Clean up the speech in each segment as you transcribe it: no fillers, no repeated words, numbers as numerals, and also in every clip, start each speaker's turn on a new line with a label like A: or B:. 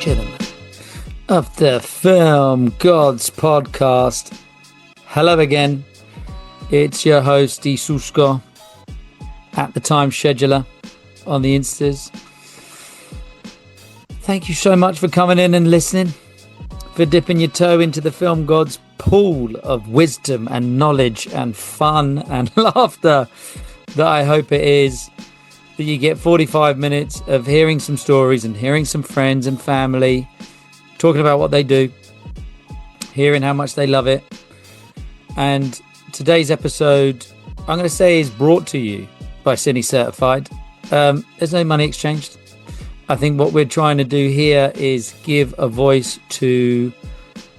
A: gentlemen of the Film Gods podcast, hello again. It's your host Isusko at the Time Scheduler on the Instas. Thank you so much for coming in and listening, for dipping your toe into the Film Gods pool of wisdom and knowledge and fun and laughter that I hope it is. That you get 45 minutes of hearing some stories and hearing some friends and family talking about what they do, hearing how much they love it. And today's episode, I'm going to say, is brought to you by CineCertified. There's no money exchanged. I think what we're trying to do here is give a voice to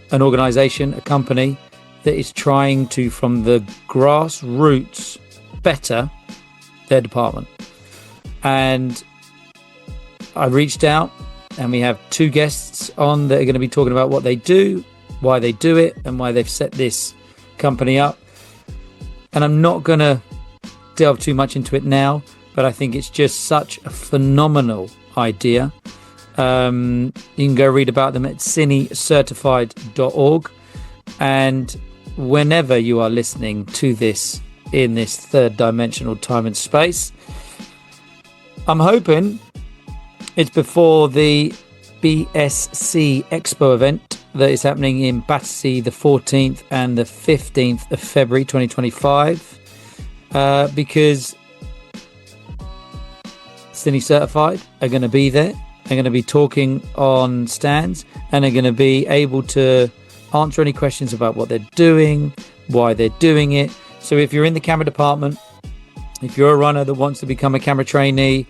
A: an organization, a company that is trying to, from the grassroots, better their department. And I reached out, and we have two guests on that are going to be talking about what they do, why they do it, and why they've set this company up. And I'm not going to delve too much into it now, but I think it's just such a phenomenal idea. You can go read about them at CineCertified.org. And whenever you are listening to this in this third dimensional time and space, I'm hoping it's before the BSC Expo event that is happening in Battersea the 14th and the 15th of February 2025, because CineCertified are going to be there. They're going to be talking on stands, and they're going to be able to answer any questions about what they're doing, why they're doing it. So if you're in the camera department, if you're a runner that wants to become a camera trainee,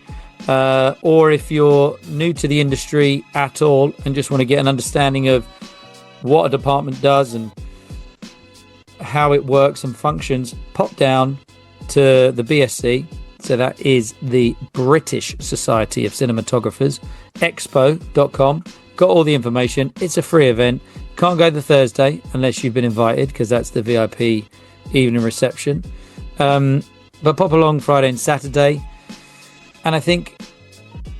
A: or if you're new to the industry at all and just want to get an understanding of what a department does and how it works and functions, pop down to the BSC. So that is the British Society of Cinematographers, expo.com. Got all the information. It's a free event. Can't go the Thursday unless you've been invited, because that's the VIP evening reception. But pop along Friday and Saturday. And I think,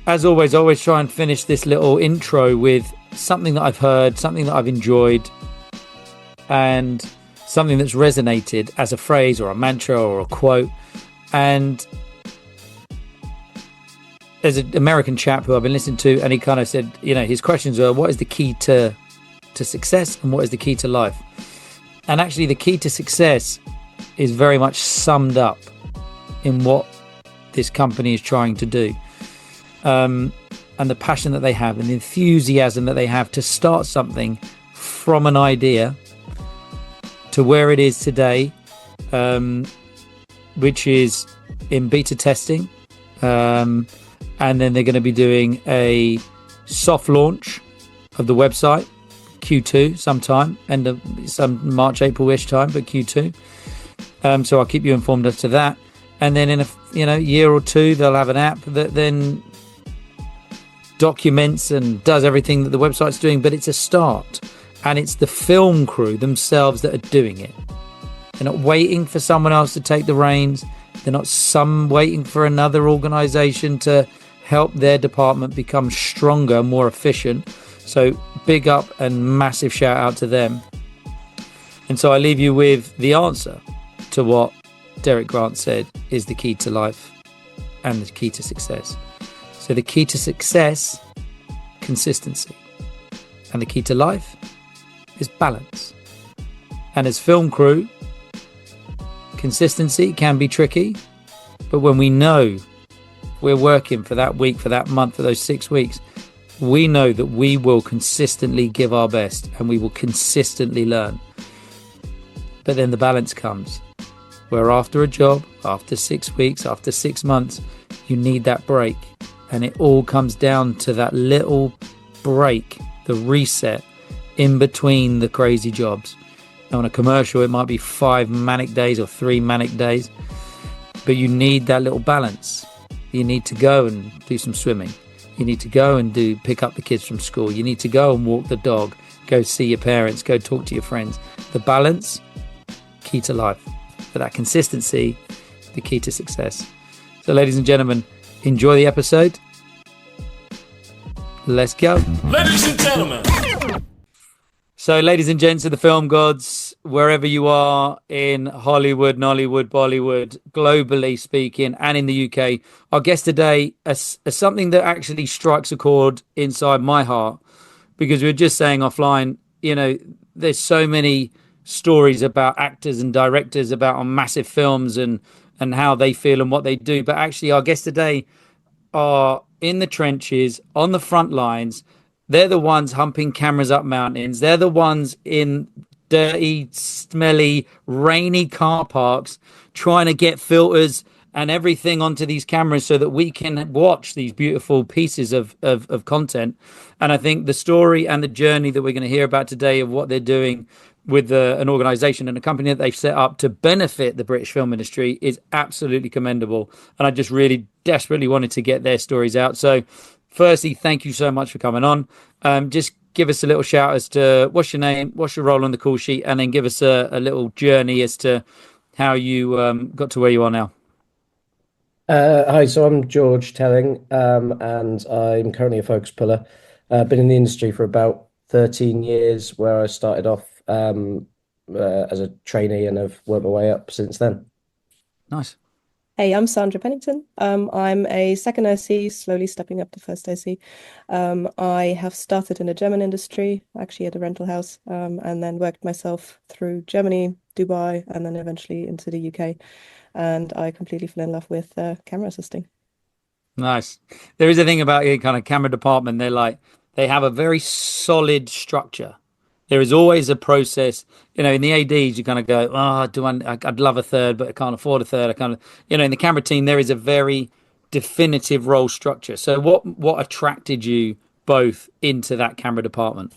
A: as always, I always try and finish this little intro with something that I've heard, something that I've enjoyed, and something that's resonated as a phrase or a mantra or a quote. And there's an American chap who I've been listening to, and he kind of said, you know, his questions were, what is the key to success and what is the key to life? And actually the key to success is very much summed up in what this company is trying to do, and the passion that they have and the enthusiasm that they have to start something from an idea to where it is today, which is in beta testing, and then they're going to be doing a soft launch of the website Q2 sometime, end of some March, April-ish time, but Q2. So I'll keep you informed as to that. And then in a year or two, they'll have an app that then documents and does everything that the website's doing. But it's a start, and it's the film crew themselves that are doing it. They're not waiting for someone else to take the reins. They're not waiting for another organization to help their department become stronger, more efficient. So big up and massive shout out to them. And so I leave you with the answer to what Derek Grant said is the key to life and the key to success. So the key to success, consistency. And the key to life is balance. And as film crew, consistency can be tricky, but when we know we're working for that week, for that month, for those 6 weeks, we know that we will consistently give our best and we will consistently learn. But then the balance comes, where after a job, after 6 weeks, after 6 months, you need that break. And it all comes down to that little break, the reset in between the crazy jobs. Now, on a commercial, it might be 5 manic days or 3 manic days, but you need that little balance. You need to go and do some swimming. You need to go and pick up the kids from school. You need to go and walk the dog, go see your parents, go talk to your friends. The balance, key to life. For that consistency, the key to success. So ladies and gentlemen, enjoy the episode. Let's go.
B: Ladies and gentlemen,
A: So, ladies and gents of the film gods, wherever you are in Hollywood, Nollywood, Bollywood, globally speaking, and in the UK, our guest today is something that actually strikes a chord inside my heart because we were just saying offline, there's so many stories about actors and directors about on massive films and how they feel and what they do. But actually, our guest today are in the trenches, on the front lines. They're the ones humping cameras up mountains. They're the ones in dirty, smelly, rainy car parks trying to get filters and everything onto these cameras so that we can watch these beautiful pieces of content. And I think the story and the journey that we're going to hear about today of what they're doing with an organization and a company that they've set up to benefit the British film industry is absolutely commendable. And I just really desperately wanted to get their stories out. So, firstly, thank you so much for coming on. Just give us a little shout as to what's your name, what's your role on the call sheet, and then give us a little journey as to how you got to where you are now.
C: Hi, so I'm George Telling, and I'm currently a focus puller. Been in the industry for about 13 years, where I started off as a trainee and have worked my way up since then.
A: Nice.
D: Hey, I'm Sandra Pennington. I'm a second OC, slowly stepping up to first OC. I have started in the German industry, actually at a rental house, and then worked myself through Germany, Dubai, and then eventually into the UK. And I completely fell in love with camera assisting.
A: Nice. There is a thing about your kind of camera department. They have a very solid structure. There is always a process. In the ADs, you kind of go, I'd love a third, but I can't afford a third. I kind of, in the camera team, there is a very definitive role structure. So what attracted you both into that camera department?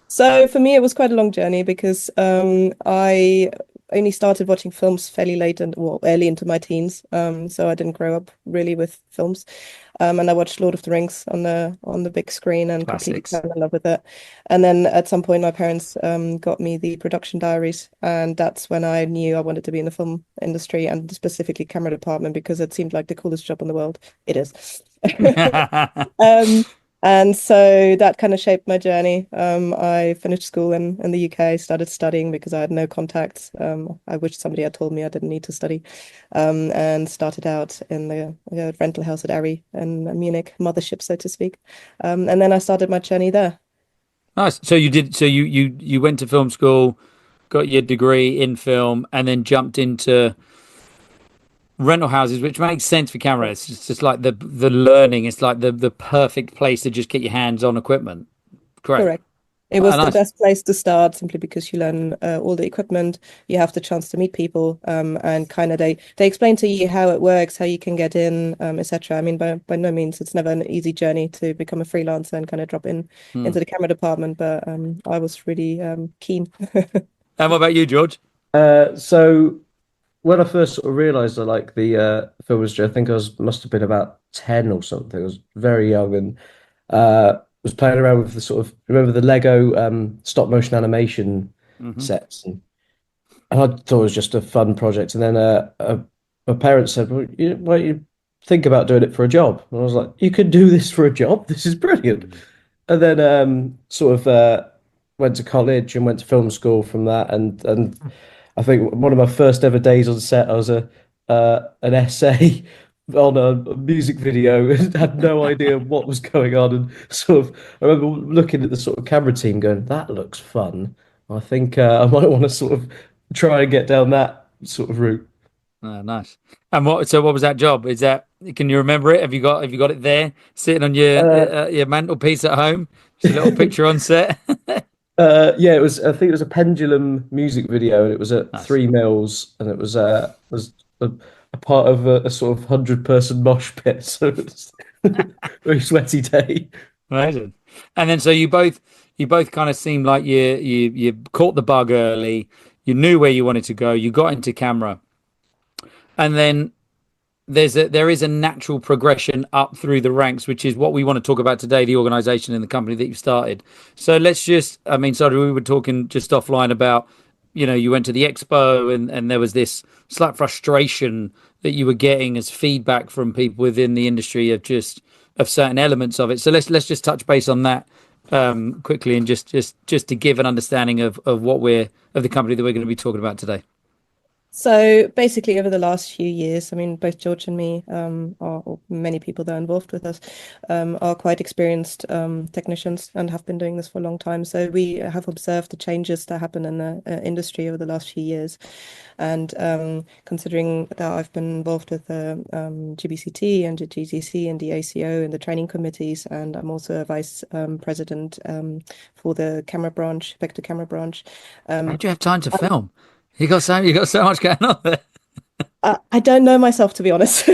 D: So for me, it was quite a long journey because I only started watching films fairly late and early into my teens. So I didn't grow up really with films. And I watched Lord of the Rings on the big screen and completely
A: Classics.
D: fell in love with it. And then at some point, my parents got me the production diaries, and that's when I knew I wanted to be in the film industry and specifically camera department because it seemed like the coolest job in the world. It is. And so that kind of shaped my journey. I finished school in the UK, started studying because I had no contacts. I wish somebody had told me I didn't need to study. And started out in the rental house at Ari in Munich, mothership, so to speak. And then I started my journey there.
A: Nice. So you did. So you went to film school, got your degree in film, and then jumped into rental houses, which makes sense for camera. It's just like the learning. It's like the perfect place to just get your hands on equipment.
D: Correct. It was the
A: Nice.
D: best place to start simply because you learn all the equipment, you have the chance to meet people, and kind of they explain to you how it works, how you can get in, etc. I mean, by no means it's never an easy journey to become a freelancer and kind of drop in into the camera department, but I was really keen.
A: And what about you, George?
C: So when I first sort of realised I like the film industry, I think must have been about 10 or something. I was very young and was playing around with the sort of remember the Lego stop motion animation sets, and I thought it was just a fun project. And then my parents said, "Well, why don't you think about doing it for a job?" And I was like, "You can do this for a job? This is brilliant." And then sort of went to college and went to film school from that, and I think one of my first ever days on set, I was an essay on a music video and had no idea what was going on. And sort of, I remember looking at the sort of camera team going, "That looks fun. I think I might want to sort of try and get down that sort of route."
A: Oh, nice. And what was that job? Is that can you remember it? Have you got it there sitting on your mantelpiece at home? Just a little picture on set.
C: Yeah, it was. I think it was a Pendulum music video, and it was at
A: Nice.
C: 3 mils, and it was a part of a sort of 100-person mosh pit. So it was a very sweaty day.
A: Amazing. And then so you both kind of seemed like you caught the bug early. You knew where you wanted to go. You got into camera, and then there is a natural progression up through the ranks, which is what we want to talk about today, the organization and the company that you've started. So let's just, I mean, sorry, we were talking just offline about, you went to the expo and there was this slight frustration that you were getting as feedback from people within the industry of just of certain elements of it. So let's just touch base on that quickly, and just to give an understanding of the company that we're going to be talking about today.
D: So basically, over the last few years, I mean, both George and me, or many people that are involved with us, are quite experienced technicians and have been doing this for a long time. So we have observed the changes that happen in the industry over the last few years. And considering that I've been involved with the GBCT and the GTC and the ACO and the training committees, and I'm also a vice president for the camera branch, vector camera branch.
A: How do you have time to film? You got so much going on there.
D: I don't know myself, to be honest.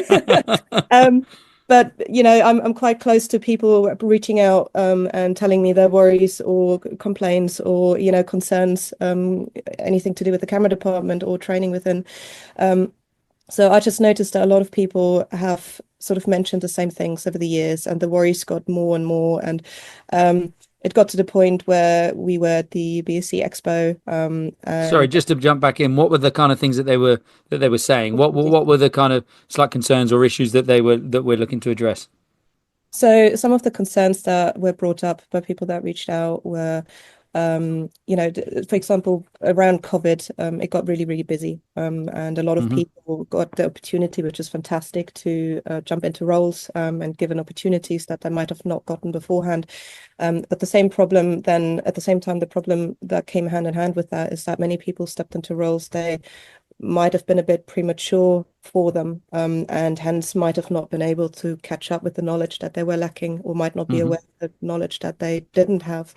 D: But I'm quite close to people reaching out and telling me their worries or complaints or concerns, anything to do with the camera department or training within. So I just noticed that a lot of people have sort of mentioned the same things over the years, and the worries got more and more. And it got to the point where we were at the BSc Expo.
A: Sorry, just to jump back in, what were the kind of things that they were saying? What were the kind of slight concerns or issues that we're looking to address?
D: So some of the concerns that were brought up by people that reached out were, for example, around COVID, it got really, really busy, and a lot of people got the opportunity, which is fantastic, to jump into roles and given opportunities that they might have not gotten beforehand. But the same problem then, at the same time, the problem that came hand in hand with that is that many people stepped into roles they might have been a bit premature for them, and hence might have not been able to catch up with the knowledge that they were lacking, or might not be aware of the knowledge that they didn't have,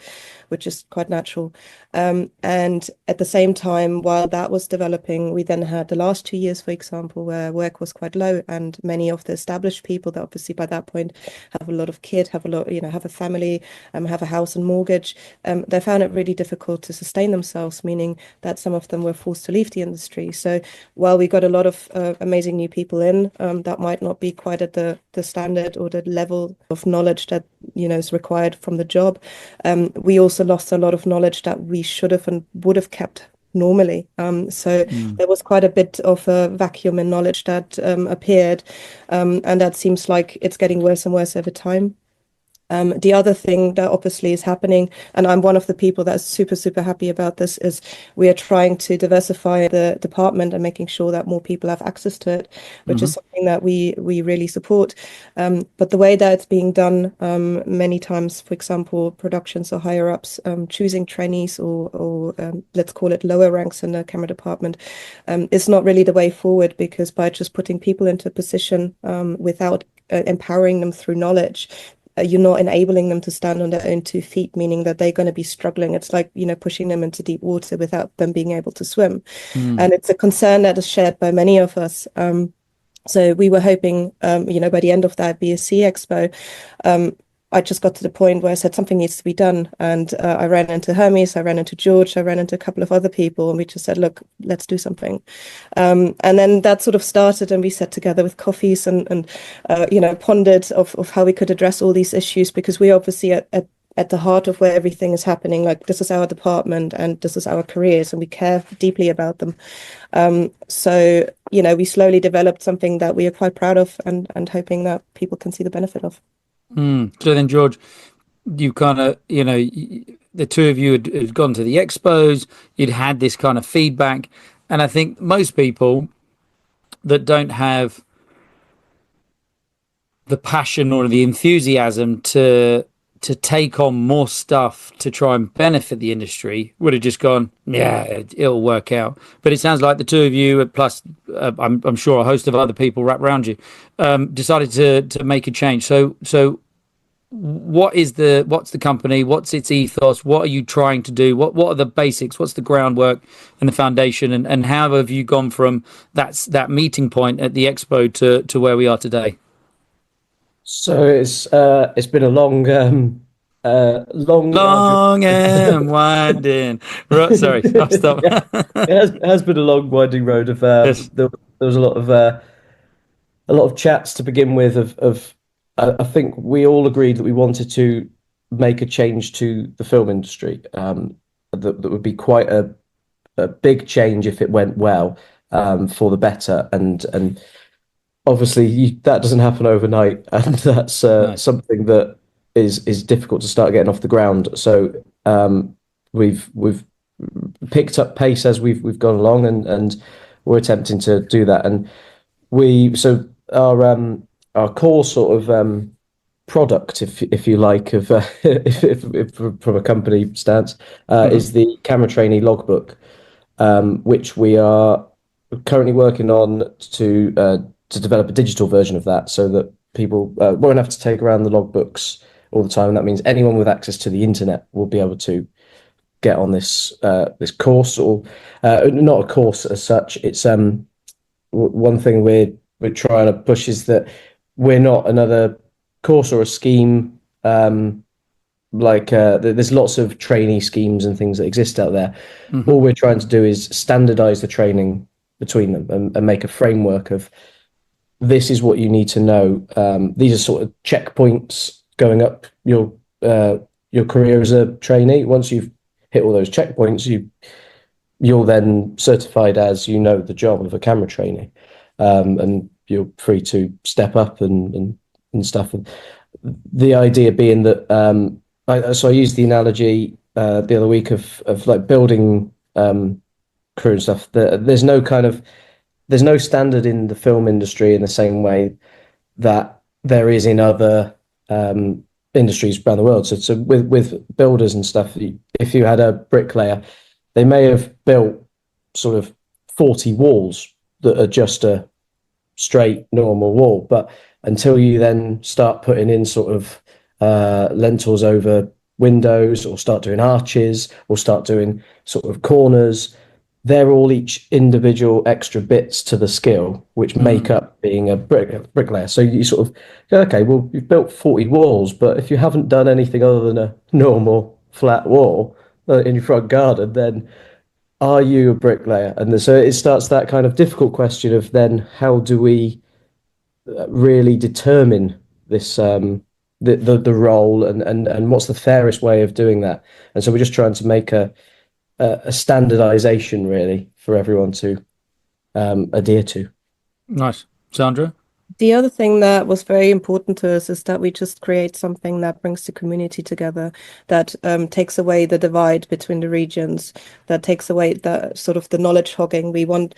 D: which is quite natural. And at the same time, while that was developing, we then had the last 2 years, for example, where work was quite low, and many of the established people that obviously by that point have a lot of kids, have a family, have a house and mortgage, they found it really difficult to sustain themselves, meaning that some of them were forced to leave the industry. So while we got a lot of amazing new people in, that might not be quite at the standard or the level of knowledge that is required from the job. We also lost a lot of knowledge that we should have and would have kept normally. So there was quite a bit of a vacuum in knowledge that appeared, and that seems like it's getting worse and worse over time. The other thing that obviously is happening, and I'm one of the people that's super, super happy about this, is we are trying to diversify the department and making sure that more people have access to it, which is something that we really support. But the way that it's being done, many times, for example, productions or higher ups choosing trainees or let's call it lower ranks in the camera department, is not really the way forward, because by just putting people into a position without empowering them through knowledge, you're not enabling them to stand on their own 2 feet, meaning that they're going to be struggling. It's like, pushing them into deep water without them being able to swim. And it's a concern that is shared by many of us. So we were hoping, by the end of that BSc Expo, I just got to the point where I said something needs to be done. And I ran into Hermes, I ran into George, I ran into a couple of other people, and we just said, look, let's do something. And then that sort of started, and we sat together with coffees and pondered of how we could address all these issues, because we obviously at the heart of where everything is happening, like this is our department and this is our careers, and we care deeply about them. So, we slowly developed something that we are quite proud of and hoping that people can see the benefit of.
A: So then, George, you kind of, the two of you had gone to the expos, you'd had this kind of feedback. And I think most people that don't have the passion or the enthusiasm to take on more stuff to try and benefit the industry would have just gone, yeah, it'll work out. But it sounds like the two of you, plus I'm sure a host of other people wrapped around you, decided to make a change. So what's the company? What's its ethos? What are you trying to do? What are the basics? What's the groundwork and the foundation? And how have you gone from that meeting point at the expo to where we are today?
C: So it's been a long
A: and winding. Right, sorry, I'll stop.
C: Yeah, it has been a long winding road of
A: Yes.
C: there was a lot of chats to begin with of I think we all agreed that we wanted to make a change to the film industry, that would be quite a big change if it went well, for the better, and obviously that doesn't happen overnight, and that's
A: Nice.
C: something that is difficult to start getting off the ground. So we've picked up pace as we've gone along, and we're attempting to do that. And so our core sort of product, if you like, of if from a company stance, is the camera trainee logbook, which we are currently working on to develop a digital version of that, so that people won't have to take around the logbooks all the time. And that means anyone with access to the internet will be able to get on this course, or not a course as such. It's one thing we're trying to push is that we're not another course or a scheme. There's lots of trainee schemes and things that exist out there. All we're trying to do is standardize the training between them, and make a framework of, this is what you need to know. These are sort of checkpoints going up your career as a trainee. Once you've hit all those checkpoints, you're then certified as, the job of a camera trainee, and you're free to step up and stuff. And the idea being that I used the analogy the other week of like building crew and stuff. There's no standard in the film industry in the same way that there is in other industries around the world. So with builders and stuff, if you had a bricklayer, they may have built sort of 40 walls that are just a straight normal wall, but until you then start putting in sort of lentils over windows, or start doing arches, or start doing sort of corners, they're all each individual extra bits to the skill, which make up being a bricklayer. So you sort of go, okay, well, you've built 40 walls, but if you haven't done anything other than a normal flat wall in your front garden, then are you a bricklayer? And so it starts that kind of difficult question of, then how do we really determine this the role, and what's the fairest way of doing that? And so we're just trying to make a standardization really for everyone to adhere to.
A: Nice. Sandra?
D: The other thing that was very important to us is that we just create something that brings the community together, that takes away the divide between the regions, that takes away the sort of the knowledge hogging. We want,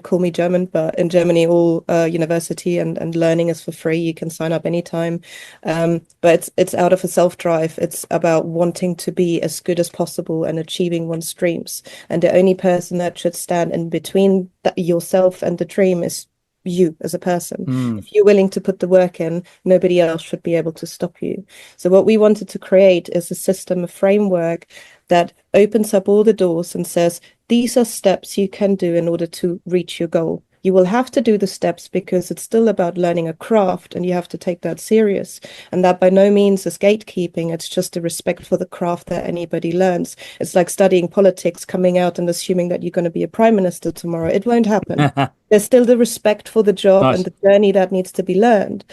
D: call me German, but in Germany, all university and learning is for free. You can sign up anytime. But it's out of a self-drive. It's about wanting to be as good as possible and achieving one's dreams. And the only person that should stand in between yourself and the dream is you as a person. If you're willing to put the work in, nobody else should be able to stop you. So what we wanted to create is a system, a framework that opens up all the doors and says, these are steps you can do in order to reach your goal. You will have to do the steps because it's still about learning a craft, and you have to take that serious. And that by no means is gatekeeping. It's just a respect for the craft that anybody learns. It's like studying politics, coming out and assuming that you're going to be a prime minister tomorrow. It won't happen. There's still the respect for the job and the journey that needs to be learned.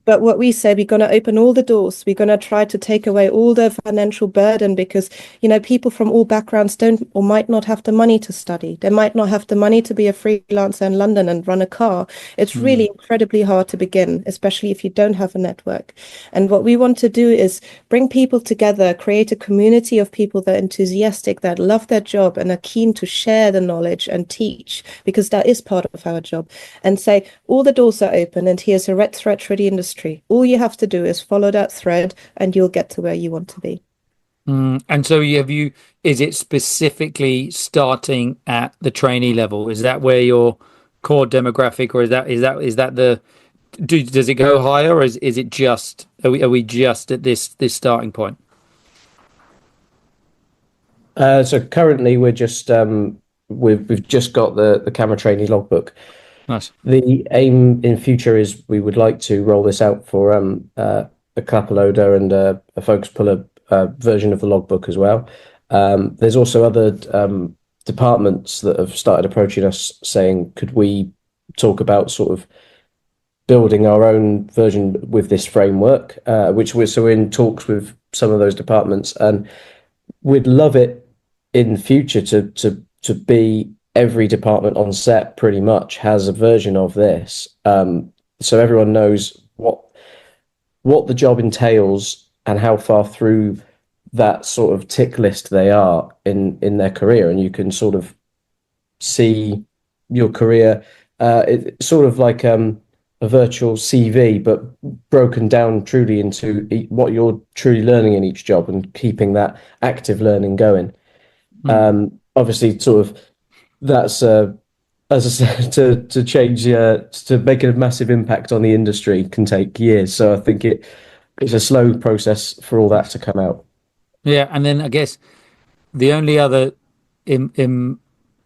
D: But what we say, we're going to open all the doors. We're going to try to take away all the financial burden, because, people from all backgrounds don't or might not have the money to study. They might not have the money to be a freelancer in London and run a car. It's really incredibly hard to begin, especially if you don't have a network. And what we want to do is bring people together, create a community of people that are enthusiastic, that love their job and are keen to share the knowledge and teach, because that is part of our job, and say, all the doors are open and here's a red thread for the industry. All you have to do is follow that thread and you'll get to where you want to be.
A: And so is it specifically starting at the trainee level? Is that where your core demographic, or is that does it go higher, or is it just, are we just at this starting point?
C: So currently we're just we've just got the camera trainee logbook.
A: Nice.
C: The aim in future is we would like to roll this out for a clapper loader and a focus puller version of the logbook as well. There's also other departments that have started approaching us saying, could we talk about sort of building our own version with this framework, which we're in talks with some of those departments, and we'd love it in future to be every department on set pretty much has a version of this. So everyone knows what the job entails and how far through that sort of tick list they are in their career, and you can sort of see your career. It's sort of like a virtual CV, but broken down truly into what you're truly learning in each job and keeping that active learning going. Obviously, sort of that's as I said, to change to make a massive impact on the industry can take years. So I think it's a slow process for all that to come out.
A: Yeah, and then I guess the only other in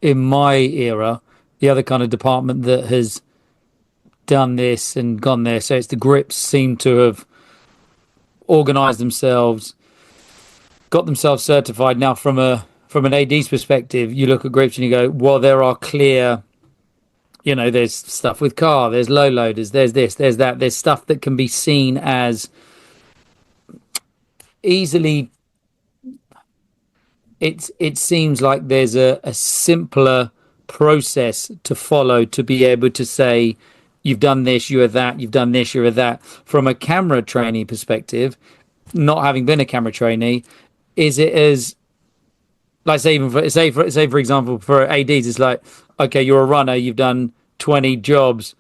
A: my era, the other kind of department that has done this and gone there, so it's the grips seem to have organized themselves, got themselves certified. Now from an AD's perspective, you look at grips and you go, well, there are clear, there's stuff with car, there's low loaders, there's this, there's that, there's stuff that can be seen as easily. It seems like there's a simpler process to follow to be able to say, you've done this, you are that, you've done this, you're that. From a camera trainee perspective, not having been a camera trainee, is it as, like, say, even for example, for ADs, it's like, okay, you're a runner, you've done 20 jobs.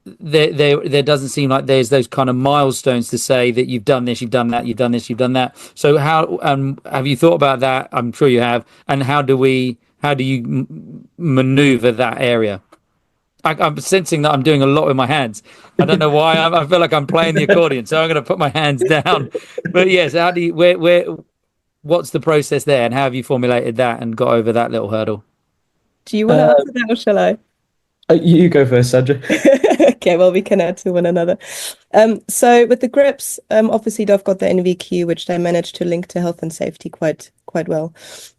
A: There doesn't seem like there's those kind of milestones to say that you've done this, you've done that, you've done this, you've done that. So how have you thought about that? I'm sure you have. And how do you maneuver that area? I'm sensing that I'm doing a lot with my hands. I don't know why. I feel like I'm playing the accordion, so I'm going to put my hands down. But yes, how do you what's the process there, and how have you formulated that and got over that little hurdle?
D: Do you want to answer that, or shall I?
C: You go first, Sandra.
D: Okay, well, we can add to one another. So with the grips, obviously they've got the NVQ, which they managed to link to health and safety quite well.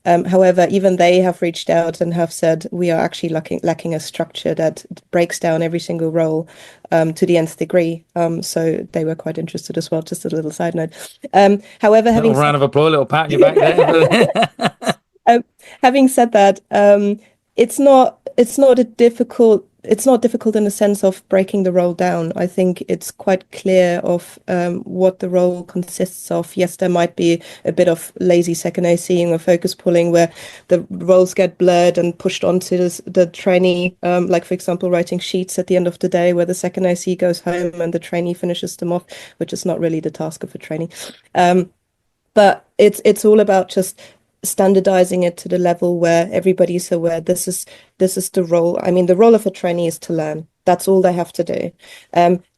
D: However, even they have reached out and have said we are actually lacking a structure that breaks down every single role to the nth degree. So they were quite interested as well. Just a little side note. However,
A: Little round of applause, little pat on your back there.
D: Having said that, it's not difficult in the sense of breaking the role down. I think it's quite clear of what the role consists of. Yes, there might be a bit of lazy second ACing or focus pulling where the roles get blurred and pushed onto the trainee, like, for example, writing sheets at the end of the day where the second AC goes home and the trainee finishes them off, which is not really the task of a trainee. But it's all about just standardizing it to the level where everybody's aware this is the role. I mean, the role of a trainee is to learn. That's all they have to do.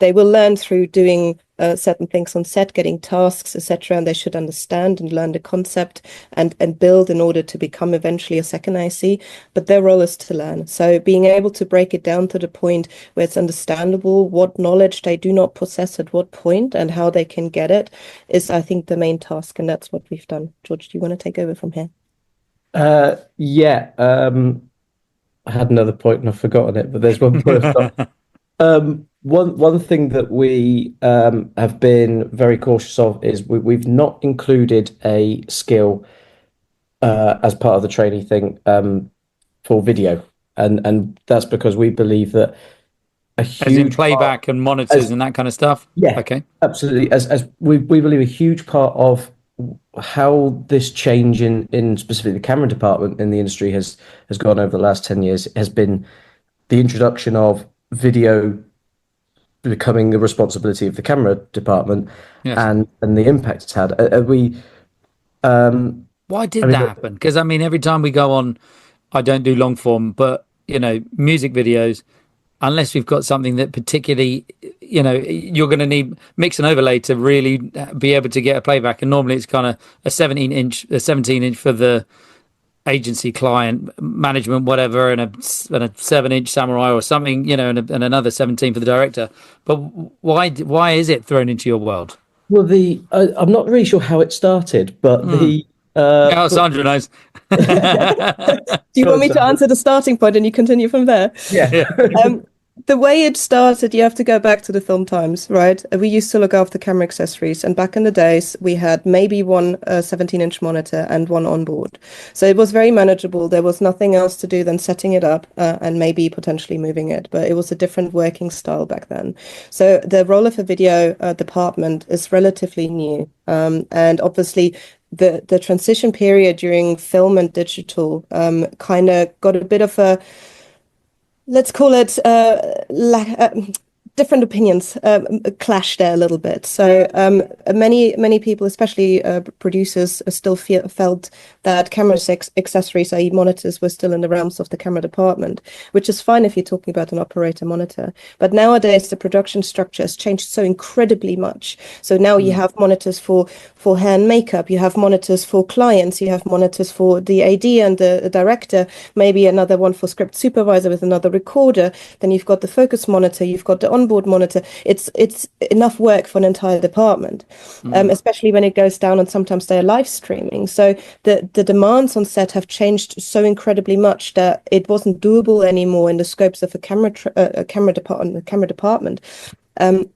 D: They will learn through doing certain things on set, getting tasks, etc. And they should understand and learn the concept and build in order to become eventually a second IC. But their role is to learn. So being able to break it down to the point where it's understandable what knowledge they do not possess at what point and how they can get it is, I think, the main task. And that's what we've done. George, do you want to take over from here?
C: Yeah. I had another point and I've forgotten it, but there's one point I've got. One thing that we have been very cautious of is we've not included a skill as part of the trainee thing for video, and that's because we believe that
A: as in playback and monitors and that kind of stuff.
C: Yeah,
A: okay,
C: absolutely. As we believe a huge part of how this change in specifically the camera department in the industry has gone over the last 10 years has been the introduction of video becoming the responsibility of the camera department.
A: Yes.
C: and the impact it's had.
A: Why did that happen? Because I mean, every time we go on, I don't do long form, but music videos, unless we've got something that particularly, you're going to need mix and overlay to really be able to get a playback. And normally it's kind of a 17-inch for the agency client management, whatever, and a 7-inch samurai or something, and another 17 for the director. But why is it thrown into your world?
C: Well, I'm not really sure how it started, but
A: Sandra knows.
D: Do you want me to answer the starting point and you continue from there?
C: Yeah.
D: The way it started, you have to go back to the film times, right? We used to look after camera accessories, and back in the days, we had maybe one 17-inch monitor and one onboard. So it was very manageable. There was nothing else to do than setting it up and maybe potentially moving it, but it was a different working style back then. So the role of a video department is relatively new, and obviously the transition period during film and digital kind of got a bit of a, let's call it different opinions clash there a little bit. So many people, especially producers, still felt that camera accessories, i.e. monitors, were still in the realms of the camera department, which is fine if you're talking about an operator monitor. But nowadays, the production structure has changed so incredibly much. So now you have monitors for hair and makeup, you have monitors for clients, you have monitors for the AD and the director, maybe another one for script supervisor with another recorder. Then you've got the focus monitor, you've got the onboard monitor. It's enough work for an entire department, especially when it goes down and sometimes they're live streaming. So the demands on set have changed so incredibly much that it wasn't doable anymore in the scopes of a camera department.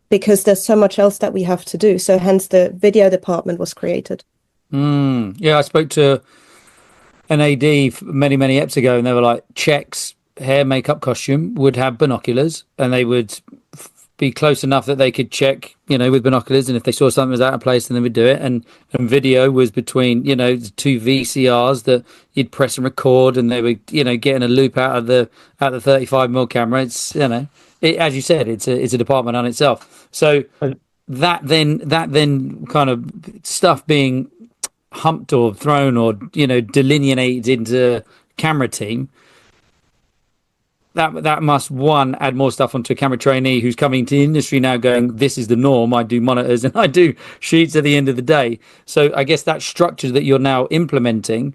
D: Because there's so much else that we have to do. So hence the video department was created.
A: Yeah, I spoke to an AD many, many eps ago, and they were like, checks, hair, makeup, costume would have binoculars, and they would be close enough that they could check, with binoculars, and if they saw something was out of place, then they would do it. And video was between, two VCRs that you'd press and record, and they were, getting a loop out of the 35mm camera. It's, as you said, it's a department on itself. So that then kind of stuff being humped or thrown or delineated into camera team, that must, one, add more stuff onto a camera trainee who's coming to the industry now going, this is the norm, I do monitors and I do sheets at the end of the day. So I guess that structure that you're now implementing,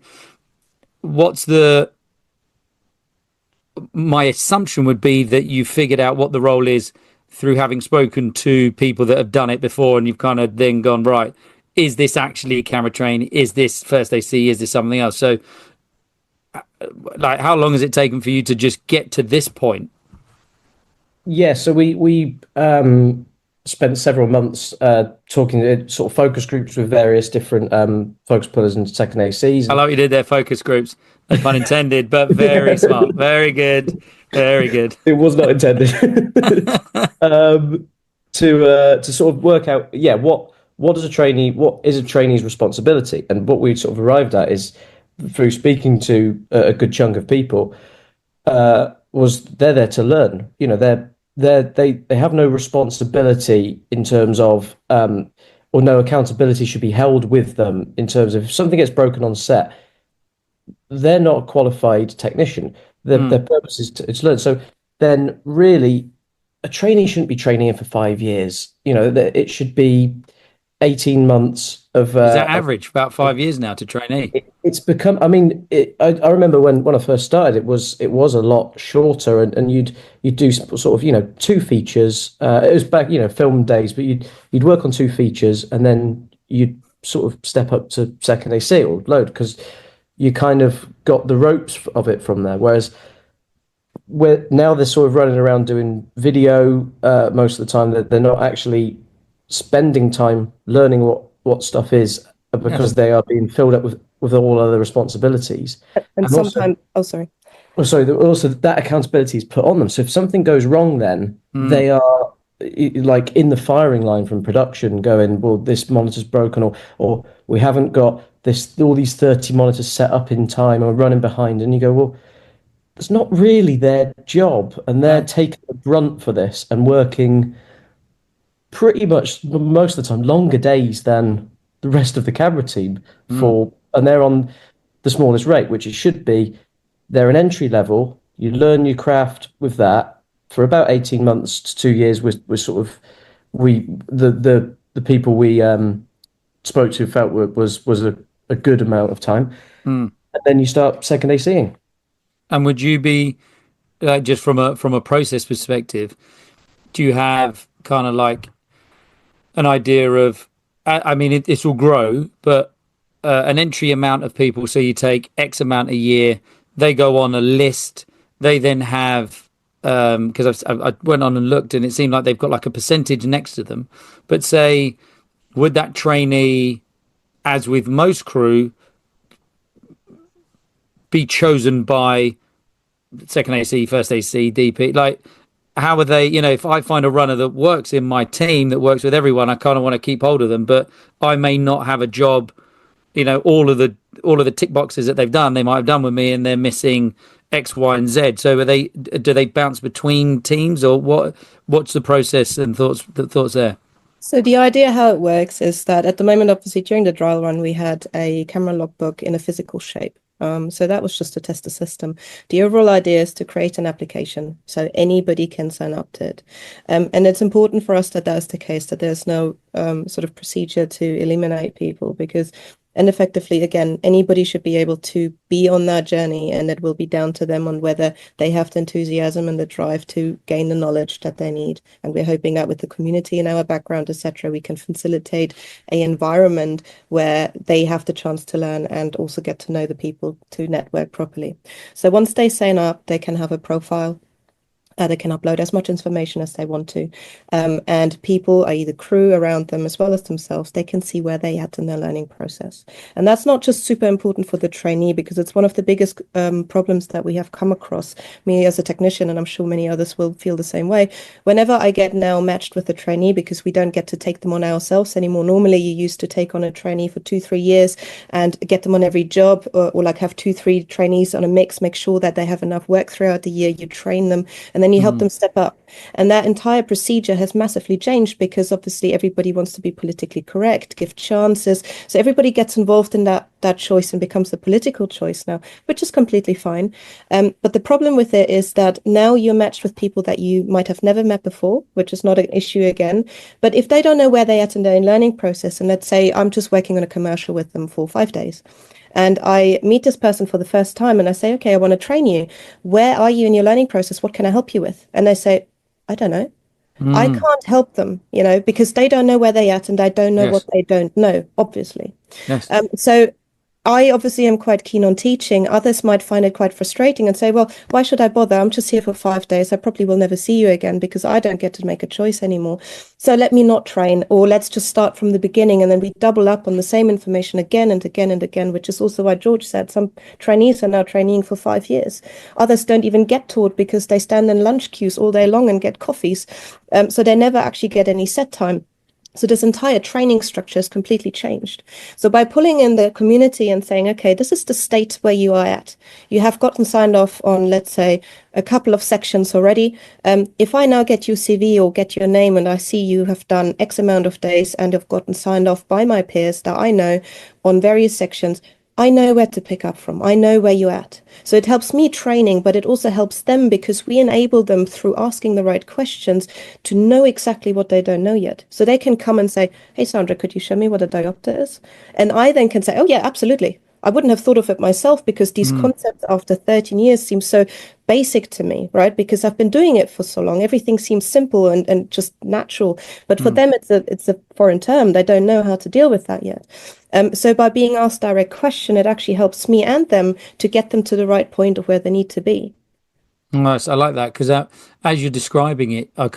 A: my assumption would be that you figured out what the role is through having spoken to people that have done it before, and you've kind of then gone, right, is this actually a camera train? Is this first AC? Is this something else? So like, how long has it taken for you to just get to this point?
C: Yeah, so we spent several months talking to sort of focus groups with various different focus pullers and second ACs.
A: I like you did their focus groups, no pun intended, but very smart, very good, very good.
C: It was not intended. To sort of work out, what is a trainee's responsibility, and what we sort of arrived at is, through speaking to a good chunk of people, was they're there to learn. They have no responsibility in terms of, or no accountability should be held with them in terms of if something gets broken on set. They're not a qualified technician. Their purpose is to learn. So then, really, a trainee shouldn't be training in for 5 years. It should be 18 months of. Is
A: that average? About 5 years now to trainee.
C: It's become. I mean, I remember when I first started, it was a lot shorter, and you'd do sort of 2 features. It was back film days, but you'd work on 2 features, and then you'd sort of step up to second AC or load, because you kind of got the ropes of it from there. Whereas now they're sort of running around doing video most of the time. They're not actually spending time learning what stuff is, because they are being filled up with all other responsibilities.
D: And sometimes,
C: also that accountability is put on them. So if something goes wrong, then they are like in the firing line from production, going, well, this monitor's broken, or we haven't got all these 30 monitors set up in time, or running behind, and you go, well, it's not really their job, and they're taking the brunt for this and working pretty much most of the time longer days than the rest of the camera team and they're on the smallest rate, which it should be. They're an entry level. You learn your craft with that for about 18 months to 2 years. We're sort of the people we spoke to felt was a good amount of time, and then you start second ACing.
A: And would you be just from a process perspective, do you have kind of like an idea of, I mean, this will grow, but an entry amount of people, so you take X amount a year, they go on a list, they then have because I went on and looked, and it seemed like they've got like a percentage next to them. But say, would that trainee, as with most crew, be chosen by second AC, first AC, DP? Like, how are they? If I find a runner that works in my team, that works with everyone, I kind of want to keep hold of them, but I may not have a job. All of the tick boxes that they've done, they might have done with me, and they're missing X, Y, and Z. So do they bounce between teams, or what's the process and thoughts there?
D: So the idea how it works is that at the moment, obviously during the trial run, we had a camera logbook in a physical shape. So that was just to test the system. The overall idea is to create an application so anybody can sign up to it. And it's important for us that that's the case, that there's no sort of procedure to eliminate people, because and effectively, again, anybody should be able to be on that journey, and it will be down to them on whether they have the enthusiasm and the drive to gain the knowledge that they need. And we're hoping that with the community and our background, etc., we can facilitate an environment where they have the chance to learn and also get to know the people to network properly. So once they sign up, they can have a profile. They can upload as much information as they want to. And people, i.e. the crew around them, as well as themselves, they can see where they at in their learning process. And that's not just super important for the trainee, because it's one of the biggest problems that we have come across, me as a technician, and I'm sure many others will feel the same way. Whenever I get now matched with a trainee, because we don't get to take them on ourselves anymore. Normally, you used to take on a trainee for 2-3 years and get them on every job, or like have 2-3 trainees on a mix, make sure that they have enough work throughout the year, you train them, and then you help them step up. And that entire procedure has massively changed, because obviously everybody wants to be politically correct, give chances. So everybody gets involved in that choice and becomes a political choice now, which is completely fine. But the problem with it is that now you're matched with people that you might have never met before, which is not an issue again. But if they don't know where they're at in their learning process, and let's say I'm just working on a commercial with them for 5 days, and I meet this person for the first time and I say, okay, I want to train you. Where are you in your learning process? What can I help you with? And they say, I don't know. I can't help them, because they don't know where they're at, and I don't know what they don't know, obviously.
A: Yes.
D: So I obviously am quite keen on teaching. Others might find it quite frustrating and say, well, why should I bother? I'm just here for 5 days. I probably will never see you again because I don't get to make a choice anymore. So let me not train, or let's just start from the beginning, and then we double up on the same information again and again and again, which is also why George said some trainees are now training for 5 years. Others don't even get taught because they stand in lunch queues all day long and get coffees. So they never actually get any set time. So this entire training structure is completely changed. So by pulling in the community and saying, okay, this is the state where you are at. You have gotten signed off on, let's say, a couple of sections already. If I now get your CV or get your name and I see you have done X amount of days and have gotten signed off by my peers that I know on various sections, I know where to pick up from. I know where you're at. So it helps me training, but it also helps them, because we enable them through asking the right questions to know exactly what they don't know yet. So they can come and say, hey, Sandra, could you show me what a diopter is? And I then can say, oh, yeah, absolutely. I wouldn't have thought of it myself, because these concepts after 13 years seem so basic to me, right? Because I've been doing it for so long. Everything seems simple and just natural. But for them, it's a foreign term. They don't know how to deal with that yet. So by being asked direct question, it actually helps me and them to get them to the right point of where they need to be.
A: Nice. I like that, because as you're describing it, I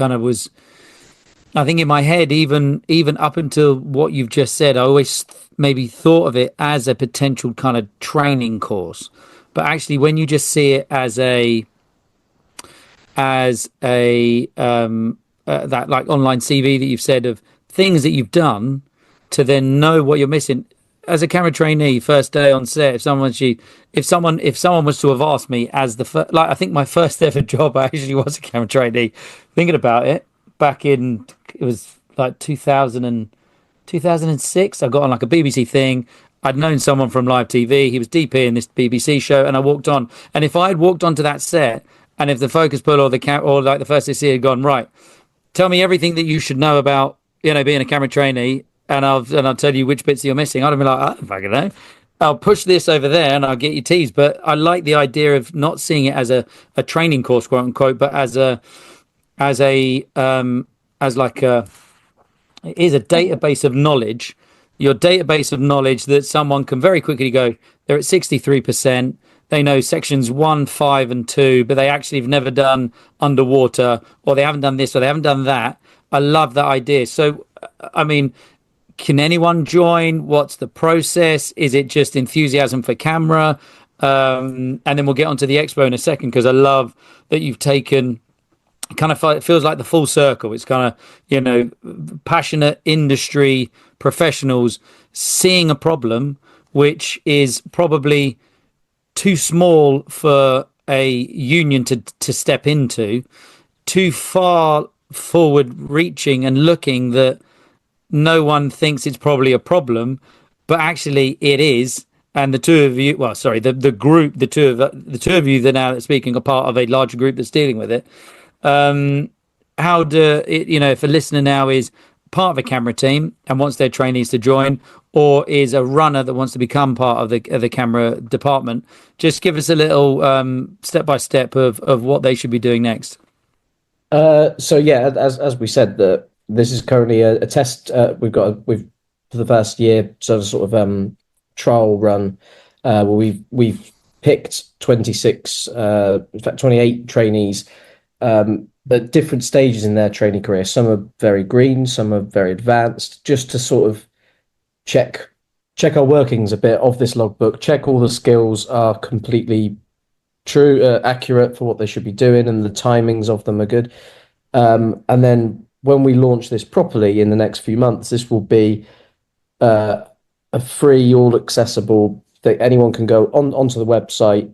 A: think in my head, even up until what you've just said, I always maybe thought of it as a potential kind of training course. But actually, when you just see it as that like online CV that you've said of things that you've done to then know what you're missing. As a camera trainee, first day on set, if someone was to have asked me as I think my first ever job actually was a camera trainee. Thinking about it, it was like 2006. I got on like a BBC thing. I'd known someone from live TV. He was DP in this BBC show, and I walked on. And if I had walked onto that set, and if the focus pull or the first AC had gone, right, tell me everything that you should know about being a camera trainee, and I'll tell you which bits you're missing. I'd have been like, I don't fucking know. I'll push this over there and I'll get you teased. But I like the idea of not seeing it as a training course, quote unquote, but it is a database of knowledge. Your database of knowledge that someone can very quickly go, they're at 63%. they know sections 1, 5, and 2, but they actually have never done underwater, or they haven't done this, or they haven't done that. I love that idea. So, I mean, can anyone join? What's the process? Is it just enthusiasm for camera? And then we'll get onto the expo in a second, because I love that you've taken kind of, it feels like the full circle. It's kind of, you know, passionate industry professionals seeing a problem which is probably too small for a union to step into, too far forward reaching and looking that no one thinks it's probably a problem, but actually it is. And the two of you, well, sorry, the group, the two of you that now speaking are part of a larger group that's dealing with it. How do it, you know, if a listener now is part of a camera team and wants their trainees to join, or is a runner that wants to become part of the camera department, just give us a little step by step of what they should be doing next.
C: So yeah, as we said, that this is currently a test. We've for the first year, sort of trial run, where we've picked 26, in fact 28 trainees, at different stages in their training career. Some are very green, some are very advanced, just to sort of check our workings a bit of this logbook, check all the skills are completely true, accurate for what they should be doing, and the timings of them are good. And then when we launch this properly in the next few months, this will be a free, all accessible that anyone can go onto the website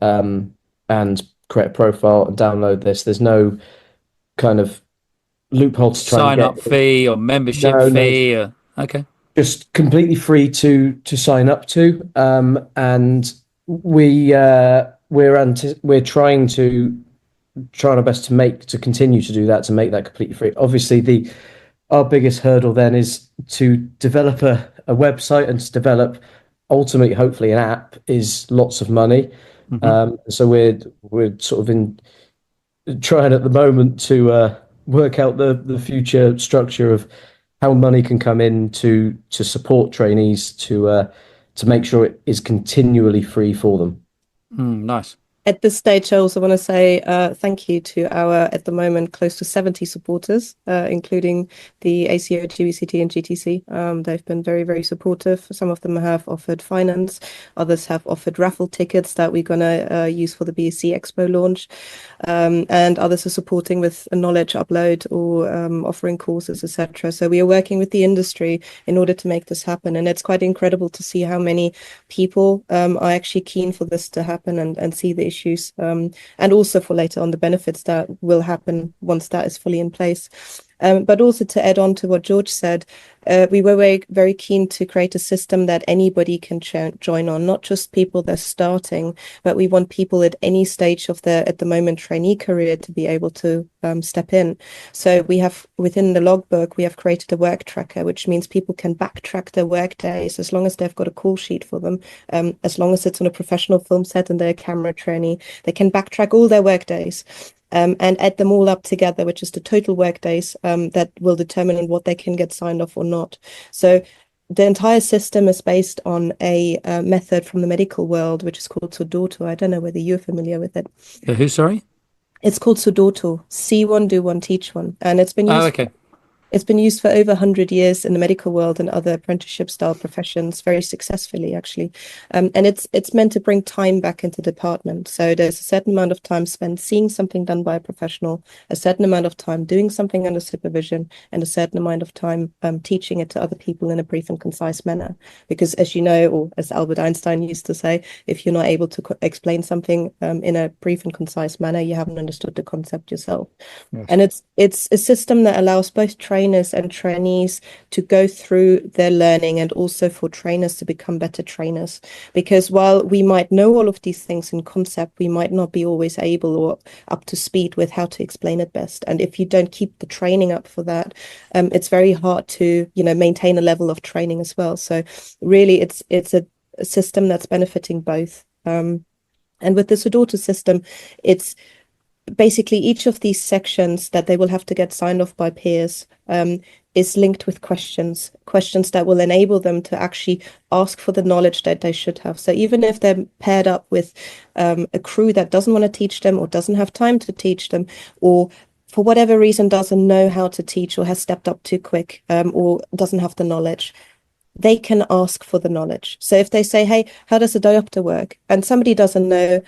C: and create a profile and download this. There's no kind of loophole to try
A: Sign
C: and
A: up
C: get.
A: fee or membership
C: No,
A: fee. Okay.
C: just completely free to sign up to. And we're trying our best to continue to do that, to make that completely free. Obviously, our biggest hurdle then is to develop a website, and to develop ultimately, hopefully, an app is lots of money. So we're sort of trying at the moment to work out the future structure of how money can come in to support trainees, to make sure it is continually free for them.
A: Nice.
D: At this stage, I also want to say thank you to our, at the moment, close to 70 supporters, including the ACO, GBCT, and GTC. They've been very, very supportive. Some of them have offered finance. Others have offered raffle tickets that we're going to use for the BSc Expo launch. And others are supporting with a knowledge upload, or offering courses, etc. So we are working with the industry in order to make this happen. And it's quite incredible to see how many people are actually keen for this to happen, and see the issues, and also for later on the benefits that will happen once that is fully in place. But also to add on to what George said, we were very, very keen to create a system that anybody can join on, not just people that are starting, but we want people at any stage of their, at the moment, trainee career to be able to step in. So we have, within the logbook, we have created a work tracker, which means people can backtrack their work days as long as they've got a call sheet for them, as long as it's on a professional film set and they're a camera trainee, they can backtrack all their work days. And add them all up together, which is the total work days that will determine what they can get signed off or not. So the entire system is based on a method from the medical world, which is called Sudoku. I don't know whether you're familiar with it.
A: Who, sorry?
D: It's called Sudoku. See one, do one, teach one. And it's been used.
A: Okay.
D: It's been used for over 100 years in the medical world and other apprenticeship style professions, very successfully, actually. And it's meant to bring time back into the department. So there's a certain amount of time spent seeing something done by a professional, a certain amount of time doing something under supervision, and a certain amount of time teaching it to other people in a brief and concise manner. Because as you know, or as Albert Einstein used to say, if you're not able to explain something in a brief and concise manner, you haven't understood the concept yourself. Yes. And it's a system that allows both trainers and trainees to go through their learning, and also for trainers to become better trainers. Because while we might know all of these things in concept, we might not be always able or up to speed with how to explain it best. And if you don't keep the training up for that, it's very hard to, maintain a level of training as well. So really, it's a system that's benefiting both. And with the Sudoku system, it's basically each of these sections that they will have to get signed off by peers is linked with questions that will enable them to actually ask for the knowledge that they should have. So even if they're paired up with a crew that doesn't want to teach them or doesn't have time to teach them, or for whatever reason doesn't know how to teach or has stepped up too quick, or doesn't have the knowledge, they can ask for the knowledge. So if they say, hey, how does a diopter work? And somebody doesn't know,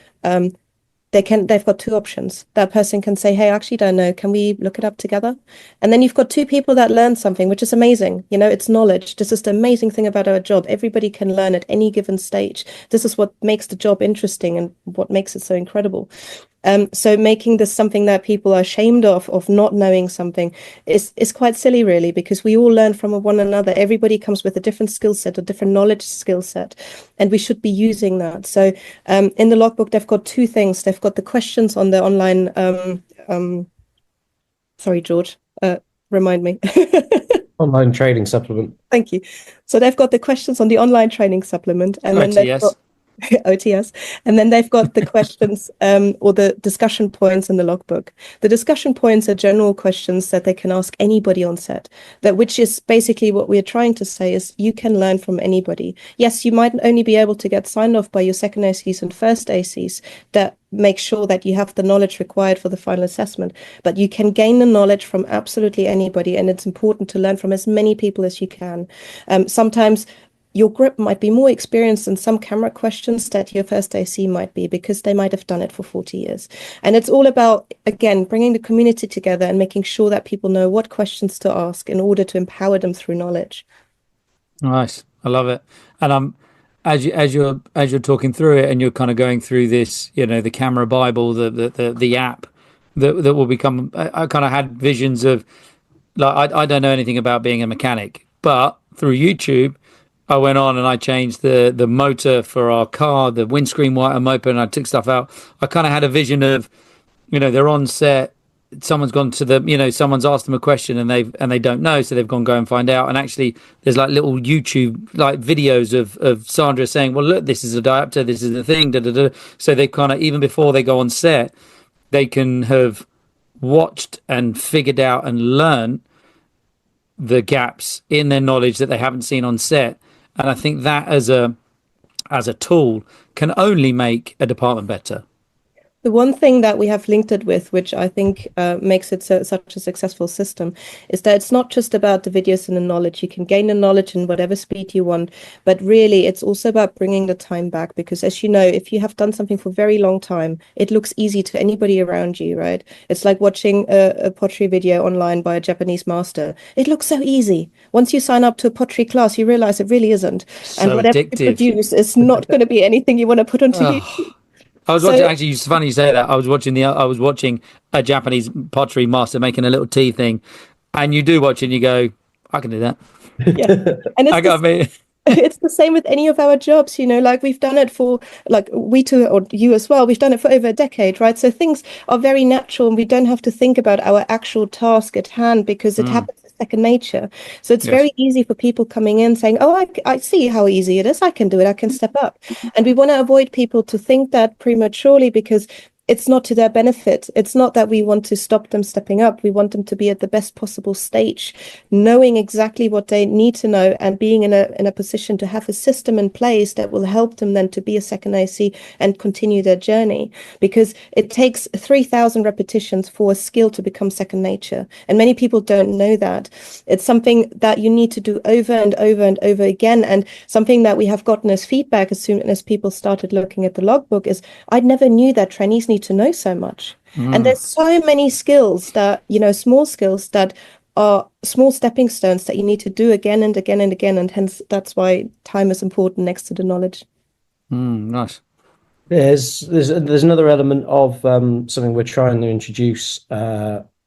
D: they've got two options. That person can say, hey, I actually don't know. Can we look it up together? And then you've got two people that learn something, which is amazing. You know, it's knowledge. This is the amazing thing about our job. Everybody can learn at any given stage. This is what makes the job interesting and what makes it so incredible. So making this something that people are ashamed of not knowing something is quite silly, really, because we all learn from one another. Everybody comes with a different skill set, a different knowledge skill set, and we should be using that. So in the logbook, they've got two things. They've got the questions on the online. Sorry, George, remind me.
C: Online training supplement.
D: Thank you. So they've got the questions on the online training supplement, and then they've got OTS, and then they've got the questions or the discussion points in the logbook. The discussion points are general questions that they can ask anybody on set, that which is basically what we're trying to say is you can learn from anybody. Yes, you might only be able to get signed off by your second ACs and first ACs that make sure that you have the knowledge required for the final assessment, but you can gain the knowledge from absolutely anybody, and it's important to learn from as many people as you can. Sometimes your grip might be more experienced in some camera questions that your first AC might be, because they might have done it for 40 years. And it's all about, again, bringing the community together and making sure that people know what questions to ask in order to empower them through knowledge.
A: Nice. I love it. And as you're talking through it and you're kind of going through this, you know, the camera Bible, the app that will become, I kind of had visions of, like, I don't know anything about being a mechanic, but through YouTube I went on and I changed the motor for our car, the windscreen wiper motor, and I took stuff out. I kind of had a vision of, you know, they're on set, someone's gone to the, you know, someone's asked them a question and they don't know, so they've gone go and find out. And actually there's like little YouTube like videos of Sandra saying, well, look, this is a diopter, this is the thing, da, da, da. So they kind of, even before they go on set, they can have watched and figured out and learned the gaps in their knowledge that they haven't seen on set. And I think that as a tool can only make a department better.
D: The one thing that we have linked it with, which I think makes it such a successful system, is that it's not just about the videos and the knowledge. You can gain the knowledge in whatever speed you want, but really it's also about bringing the time back, because as you know, if you have done something for a very long time, it looks easy to anybody around you, right? It's like watching a pottery video online by a Japanese master. It looks so easy. Once you sign up to a pottery class, you realize it really isn't.
A: So
D: and whatever
A: addictive.
D: you produce is not going to be anything you want to put onto YouTube.
A: I was watching, actually, it's funny you say that. I was watching a Japanese pottery master making a little tea thing, and you do watch it and you go, I can do that.
D: Yeah. And it's the same with any of our jobs, you know, like we've done it for, like we two, or you as well, we've done it for over a decade, right? So things are very natural and we don't have to think about our actual task at hand because it happens as second nature. So it's very easy for people coming in saying, oh, I see how easy it is. I can do it. I can step up. And we want to avoid people to think that prematurely, because it's not to their benefit. It's not that we want to stop them stepping up. We want them to be at the best possible stage, knowing exactly what they need to know and being in a position to have a system in place that will help them then to be a second AC and continue their journey. Because it takes 3,000 repetitions for a skill to become second nature. And many people don't know that. It's something that you need to do over and over and over again. And something that we have gotten as feedback as soon as people started looking at the logbook is, I never knew that trainees need to know so much. And there's so many skills that, you know, small skills that are small stepping stones that you need to do again and again and again, and hence that's why time is important next to the knowledge.
A: Nice.
C: There's another element of something we're trying to introduce,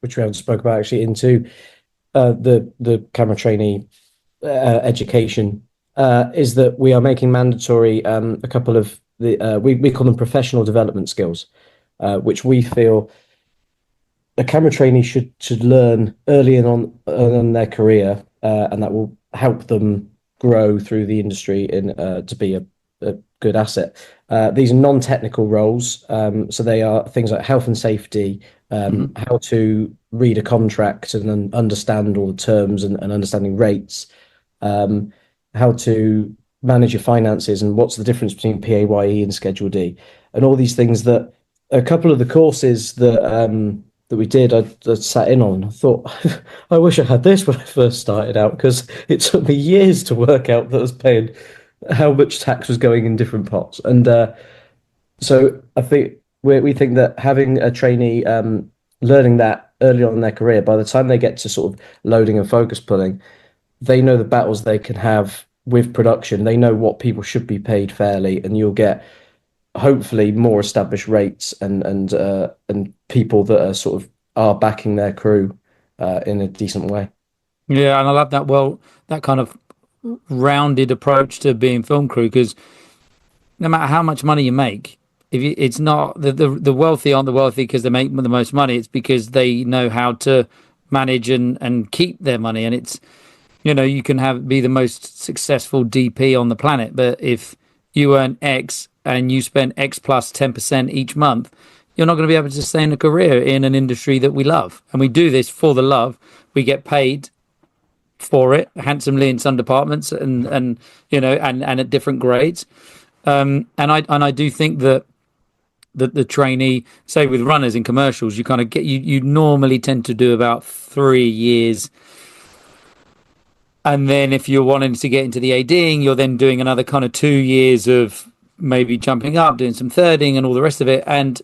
C: which we haven't spoke about actually, into the camera trainee education, is that we are making mandatory a couple of the we call them professional development skills, which we feel a camera trainee should learn early on in their career, and that will help them grow through the industry in to be a good asset. These are non-technical roles, so they are things like health and safety, how to read a contract and understand all the terms and understanding rates, how to manage your finances and what's the difference between PAYE and Schedule D, and all these things that a couple of the courses that we did, I sat in on. I thought, I wish I had this when I first started out because it took me years to work out that I was paying how much tax was going in different pots. And so I think we think that having a trainee learning that early on in their career, by the time they get to sort of loading and focus pulling, they know the battles they can have with production. They know what people should be paid fairly, and you'll get hopefully more established rates and people that are sort of are backing their crew in a decent way.
A: Yeah, and I love that. Well, that kind of rounded approach to being film crew, because no matter how much money you make, if you, it's not the wealthy aren't the wealthy because they make the most money. It's because they know how to manage and keep their money. And it's, you can be the most successful DP on the planet, but if you earn X and you spend X plus 10% each month, you're not going to be able to sustain a career in an industry that we love. And we do this for the love. We get paid for it handsomely in some departments and at different grades. And I do think that the trainee, say with runners in commercials, you kind of you normally tend to do about 3 years. And then if you're wanting to get into the ADing, you're then doing another kind of 2 years of maybe jumping up, doing some thirding and all the rest of it. And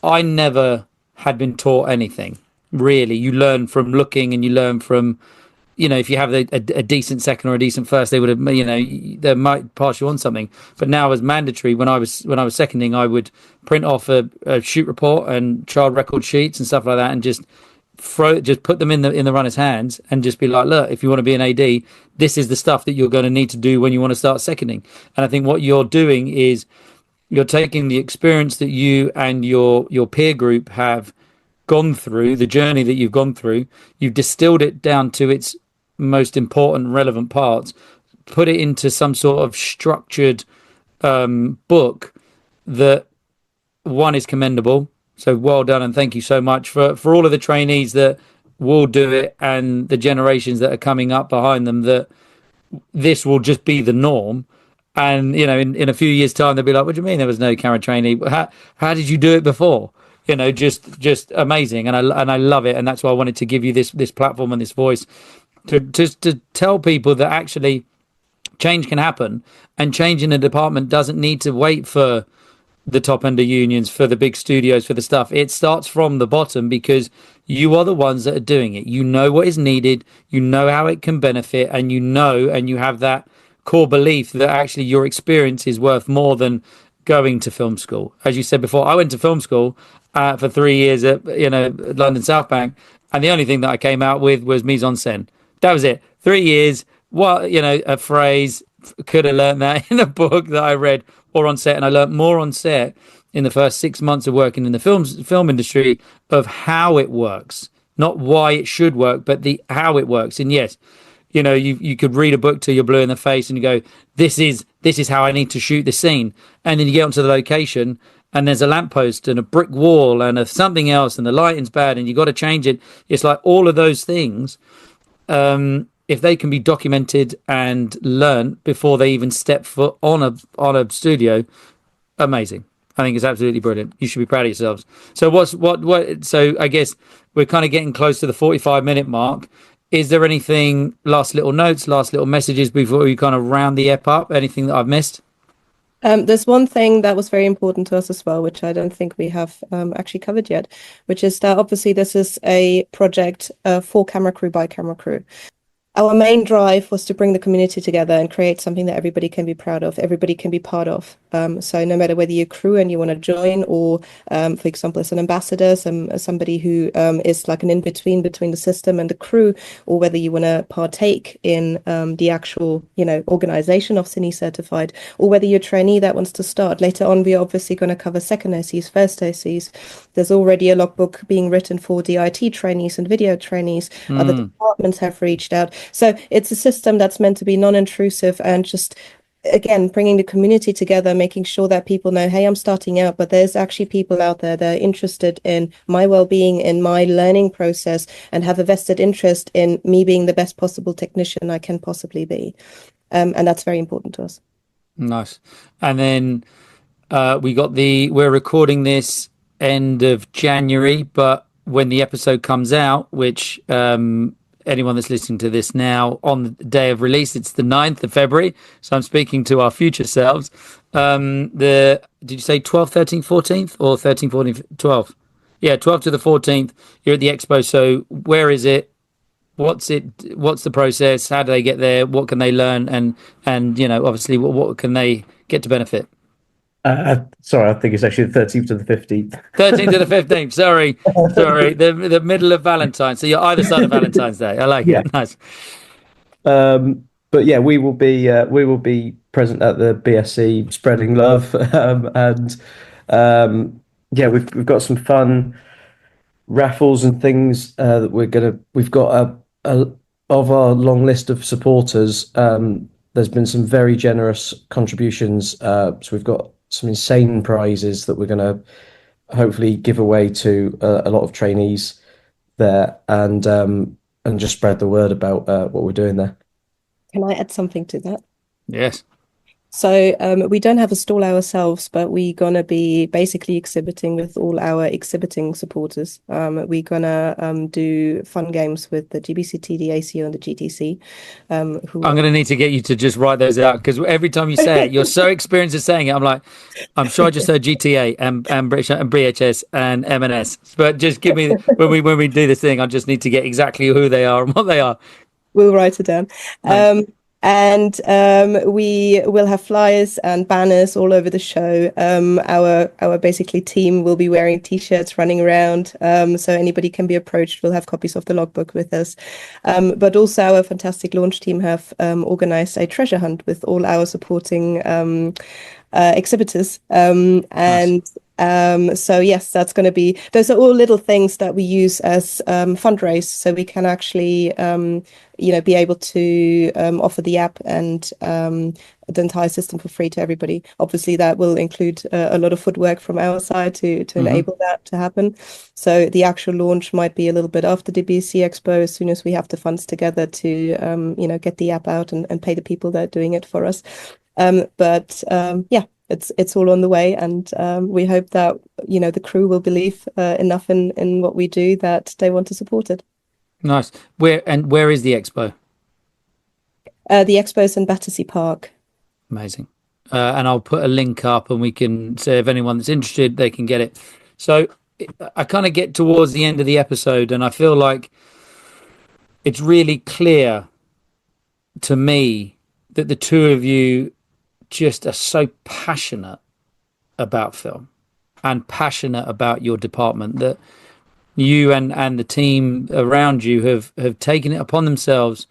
A: I never had been taught anything, really. You learn from looking, and you learn from, if you have a decent second or a decent first, they would have, they might pass you on something. But now as mandatory, when I was seconding, I would print off a shoot report and child record sheets and stuff like that, and just put them in the runner's hands and just be like, look, if you want to be an AD, this is the stuff that you're going to need to do when you want to start seconding. And I think what you're doing is you're taking the experience that you and your peer group have gone through, the journey that you've gone through, you've distilled it down to its most important relevant parts, put it into some sort of structured book that, one, is commendable. So well done, and thank you so much for all of the trainees that will do it, and the generations that are coming up behind them, that this will just be the norm. And in a few years' time, they'll be like, what do you mean there was no camera trainee? How did you do it before? Just amazing. And I love it. And that's why I wanted to give you this platform and this voice to tell people that actually change can happen, and change in a department doesn't need to wait for the top end of unions, for the big studios, for the stuff. It starts from the bottom, because you are the ones that are doing it. You know what is needed, you know how it can benefit, and you have that core belief that actually your experience is worth more than going to film school. As you said before, I went to film school for 3 years at London South Bank, and the only thing that I came out with was mise en scène. That was it. 3 years. A phrase, could have learned that in a book that I read, or on set. And I learned more on set in the first 6 months of working in the film industry of how it works, not why it should work, but how it works. And yes, you could read a book till you're blue in the face and you go, this is how I need to shoot the scene. And then you get onto the location, and there's a lamppost and a brick wall and something else, and the lighting's bad, and you got to change it. It's like all of those things, if they can be documented and learned before they even step foot on a studio, amazing. I think it's absolutely brilliant. You should be proud of yourselves. So so I guess we're kind of getting close to the 45-minute mark. Is there anything, last little notes, last little messages before we kind of round the ep up? Anything that I've missed?
D: There's one thing that was very important to us as well, which I don't think we have actually covered yet, which is that obviously this is a project for camera crew by camera crew. Our main drive was to bring the community together and create something that everybody can be proud of, everybody can be part of. So no matter whether you're crew and you want to join, or, for example, as an ambassador, somebody who is like an in-between between the system and the crew, or whether you want to partake in the actual, organization of CineCertified, or whether you're a trainee that wants to start. Later on, we're obviously going to cover second OCs, first OCs. There's already a logbook being written for DIT trainees and video trainees. Other departments have reached out. So it's a system that's meant to be non-intrusive and just again, bringing the community together, making sure that people know, hey, I'm starting out, but there's actually people out there that are interested in my well-being, in my learning process, and have a vested interest in me being the best possible technician I can possibly be. And that's very important to us.
A: Nice. And then we're recording this end of January, but when the episode comes out, which anyone that's listening to this now on the day of release, it's the 9th of February. So I'm speaking to our future selves. Did you say 12th, 13th, 14th or 13th, 14th, 12th? Yeah, 12th to the 14th. You're at the expo. So where is it? What's the process? How do they get there? What can they learn? And obviously, what can they get to benefit?
C: Sorry, I think it's actually the 13th to the 15th.
A: 13th to the 15th. Sorry. The middle of Valentine's. So you're either side of Valentine's Day. I like
C: Yeah.
A: it. Nice.
C: But yeah, we will be present at the BSC spreading love, and yeah, we've got some fun raffles and things that we've got a of our long list of supporters. There's been some very generous contributions, so we've got some insane prizes that we're going to hopefully give away to a lot of trainees there, and just spread the word about what we're doing there.
D: Can I add something to that?
A: Yes.
D: So we don't have a stall ourselves, but we're gonna be basically exhibiting with all our exhibiting supporters. We're gonna do fun games with the GBCT, the ACO, and the GTC.
A: I'm going to need to get you to just write those out, because every time you say it, you're so experienced at saying it. I'm like, I'm sure I just heard GTA and British and BHS and M&S, but just give me when we do this thing, I just need to get exactly who they are and what they are.
D: We'll write it down.
A: Nice.
D: And we will have flyers and banners all over the show. Our basically team will be wearing t-shirts, running around, so anybody can be approached. We'll have copies of the logbook with us, but also our fantastic launch team have organized a treasure hunt with all our supporting exhibitors, and
A: Nice.
D: So yes, that's going to be, those are all little things that we use as fundraise, so we can actually be able to offer the app and the entire system for free to everybody. Obviously that will include a lot of footwork from our side to enable that to happen. So the actual launch might be a little bit after the BSC Expo, as soon as we have the funds together to get the app out and pay the people that are doing it for us. But yeah, it's all on the way, and we hope that the crew will believe enough in what we do that they want to support it.
A: Nice. Where is the expo?
D: The expo's in Battersea Park.
A: Amazing. And I'll put a link up, and we can say if anyone that's interested, they can get it. So I kind of get towards the end of the episode, and I feel like it's really clear to me that the two of you just are so passionate about film and passionate about your department, that you and the team around you have taken it upon themselves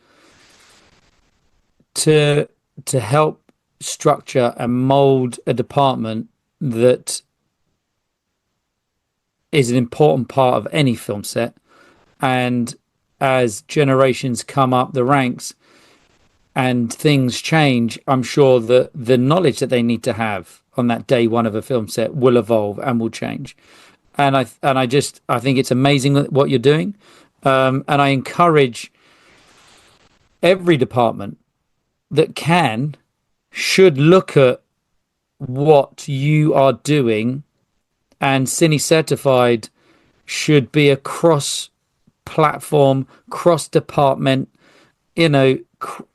A: to help structure and mold a department that is an important part of any film set. And as generations come up the ranks and things change, I'm sure that the knowledge that they need to have on that day one of a film set will evolve and will change. And I think it's amazing what you're doing. And I encourage every department that should look at what you are doing, and CineCertified should be a cross-platform, cross-department,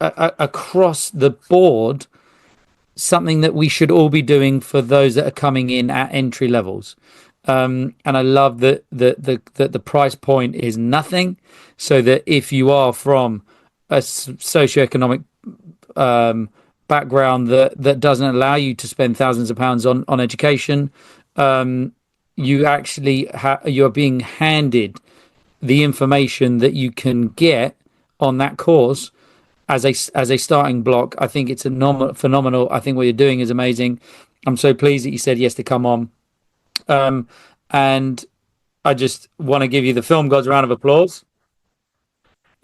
A: across the board, something that we should all be doing for those that are coming in at entry levels. And I love that the price point is nothing, so that if you are from a socioeconomic background that doesn't allow you to spend thousands of pounds on education, you actually you're being handed the information that you can get on that course as a starting block. I think it's phenomenal. I think what you're doing is amazing. I'm so pleased that you said yes to come on. And I just want to give you the Film Gods round of applause.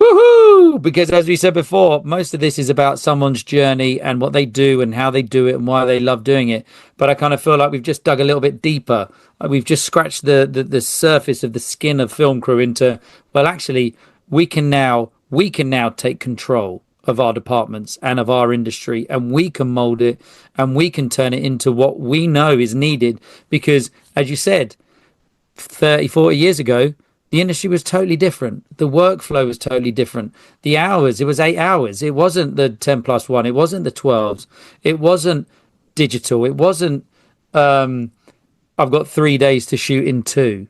A: Woohoo! Because as we said before, most of this is about someone's journey and what they do and how they do it and why they love doing it. But I kind of feel like we've just dug a little bit deeper. Like we've just scratched the surface of the skin of film crew into, well, actually, we can now take control of our departments and of our industry, and we can mold it and we can turn it into what we know is needed. Because as you said, 30, 40 years ago, the industry was totally different. The workflow was totally different. The hours, it was 8 hours. It wasn't the 10+1. It wasn't the 12s. It wasn't digital. It wasn't, I've got 3 days to shoot in 2.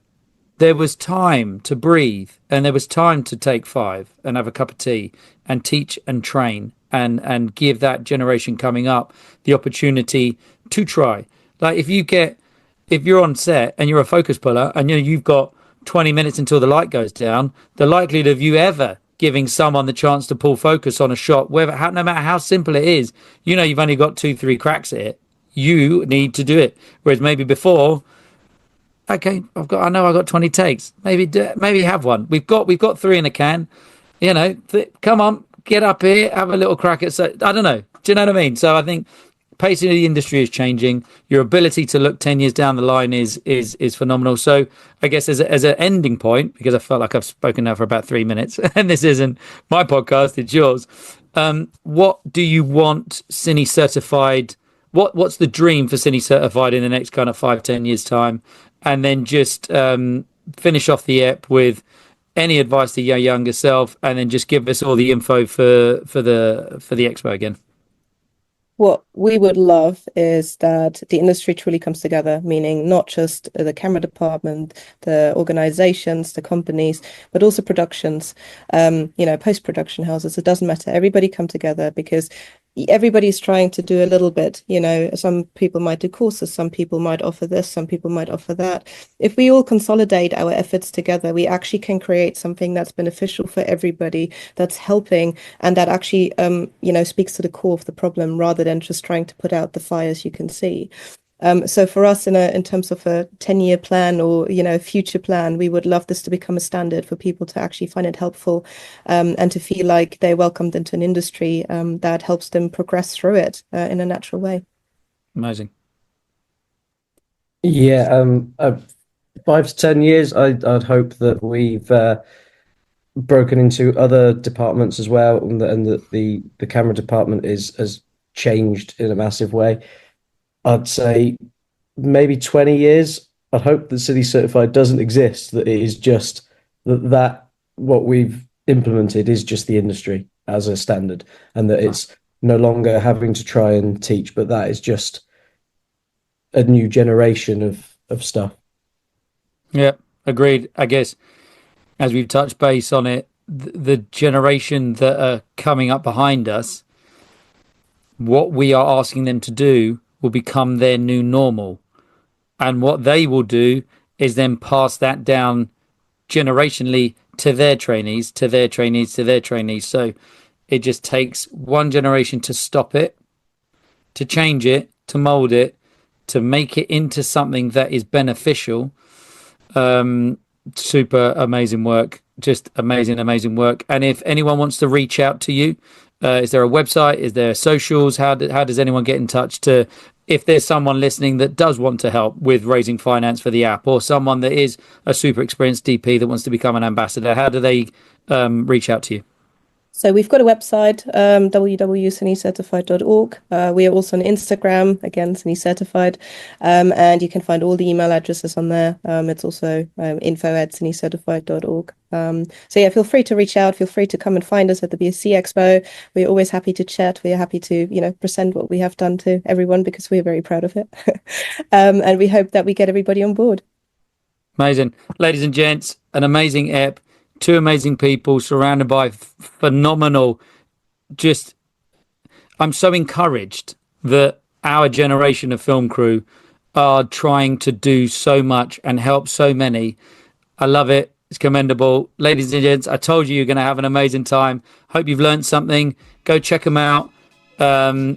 A: There was time to breathe, and there was time to take 5 and have a cup of tea and teach and train and give that generation coming up the opportunity to try. Like if you're on set and you're a focus puller and you've got 20 minutes until the light goes down, the likelihood of you ever giving someone the chance to pull focus on a shot, no matter how simple it is, you've only got 2-3 cracks at it. You need to do it. Whereas maybe before, okay, I know I've got 20 takes. Maybe have one. We've got 3 in a can. Come on, get up here, have a little crack at. So I don't know. Do you know what I mean? So I think pacing of the industry is changing. Your ability to look 10 years down the line is phenomenal. So I guess as an ending point, because I felt like I've spoken now for about 3 minutes, and this isn't my podcast, it's yours. What do you want CineCertified? What's the dream for CineCertified in the next kind of 5-10 years time? And then just finish off the ep with any advice to your younger self, and then just give us all the info for the expo again.
D: What we would love is that the industry truly comes together, meaning not just the camera department, the organizations, the companies, but also productions, post-production houses. It doesn't matter. Everybody come together because everybody's trying to do a little bit. Some people might do courses, some people might offer this, some people might offer that. If we all consolidate our efforts together, we actually can create something that's beneficial for everybody, that's helping, and that actually speaks to the core of the problem rather than just trying to put out the fires you can see. So for us, in terms of a 10-year plan or future plan, we would love this to become a standard for people to actually find it helpful, and to feel like they're welcomed into an industry that helps them progress through it in a natural way.
A: Amazing.
C: Yeah, 5 to 10 years, I'd hope that we've broken into other departments as well, and that the camera department has changed in a massive way. I'd say maybe 20 years. I'd hope that CineCertified doesn't exist, that it is just that what we've implemented is just the industry as a standard, and that it's no longer having to try and teach, but that is just a new generation of stuff.
A: Yeah, agreed. I guess as we've touched base on it, the generation that are coming up behind us, what we are asking them to do will become their new normal. And what they will do is then pass that down generationally to their trainees, to their trainees, to their trainees. So it just takes one generation to stop it, to change it, to mold it, to make it into something that is beneficial. Super amazing work. Just amazing work. And if anyone wants to reach out to you, is there a website? Is there socials? How does anyone get in touch if there's someone listening that does want to help with raising finance for the app, or someone that is a super experienced DP that wants to become an ambassador? How do they reach out to you?
D: So we've got a website, www.cinecertified.org. We are also on Instagram, again, CineCertified, and you can find all the email addresses on there. It's also info@cinecertified.org. So yeah, feel free to reach out. Feel free to come and find us at the BSC Expo. We're always happy to chat. We are happy to, present what we have done to everyone because we're very proud of it. And we hope that we get everybody on board.
A: Amazing. Ladies and gents, an amazing ep. 2 amazing people surrounded by phenomenal. I'm so encouraged that our generation of film crew are trying to do so much and help so many. I love it. It's commendable. Ladies and gents, I told you you're going to have an amazing time. Hope you've learned something. Go check them out.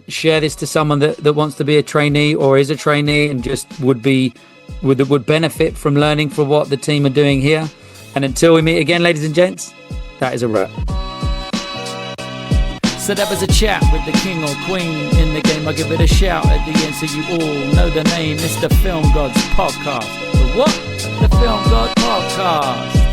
A: Share this to someone that wants to be a trainee or is a trainee and just would benefit from learning from what the team are doing here. And until we meet again, ladies and gents, that is a wrap. So that was a chat with the king or queen in the game. I'll give it a shout at the end so you all know the name. It's the Film Gods Podcast. The what? The Film God Podcast.